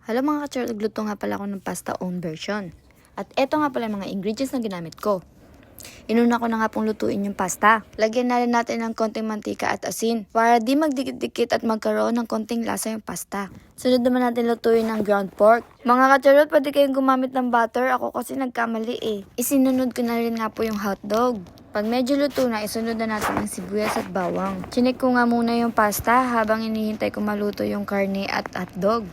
Hello mga ka-churl, nagluto nga pala ako ng pasta own version. At eto nga pala mga ingredients na ginamit ko. Inuna ko na nga pong lutuin yung pasta. Lagyan na rin natin ng konting mantika at asin para di magdikit-dikit at magkaroon ng konting lasa yung pasta. Sunod naman natin lutuin ng ground pork. Mga ka-churl, pwede kayong gumamit ng butter. Ako kasi nagkamali eh. Isinunod ko na rin nga po yung hotdog. Pag medyo luto na, isunod na natin ang sibuyas at bawang. Chinik ko nga muna yung pasta habang inihintay ko maluto yung karne at hotdog.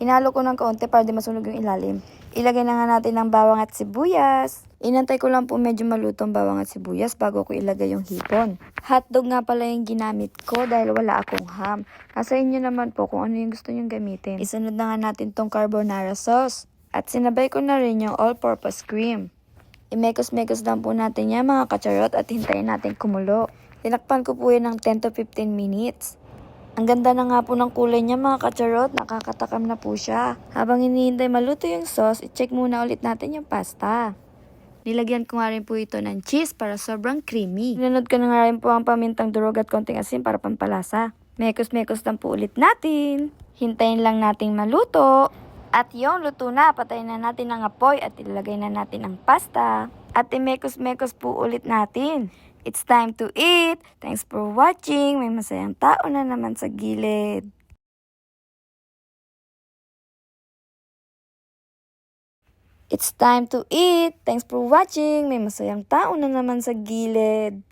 Hinalo ko ng kaunti para di masunog yung ilalim. Ilagay na nga natin ang bawang at sibuyas. Inantay ko lang po medyo maluto ang bawang at sibuyas bago ko ilagay yung hipon. Hotdog nga pala yung ginamit ko dahil wala akong ham. Nasa inyo naman po kung ano yung gusto nyong gamitin. Isunod na nga natin tong carbonara sauce. At sinabay ko na rin yung all-purpose cream. Imekos-mekos lang po natin yan mga kacharot at hintayin natin kumulo. Tinakpan ko po yan ng 10 to 15 minutes. Ang ganda na nga po ng kulay niya mga kacharot, nakakatakam na po siya. Habang hinihintay maluto yung sauce, i-check muna ulit natin yung pasta. Nilagyan ko nga rin po ito ng cheese para sobrang creamy. Sinunod ko na nga rin po ang pamintang durog at konting asin para pampalasa. Mekos-mekos lang po ulit natin. Hintayin lang nating maluto. At yung luto na, patayin na natin ang apoy at ilagay na natin ang pasta. At imekos-mekos po ulit natin. It's time to eat! Thanks for watching! May masayang tao na naman sa gilid. It's time to eat! Thanks for watching! May masayang tao na naman sa gilid.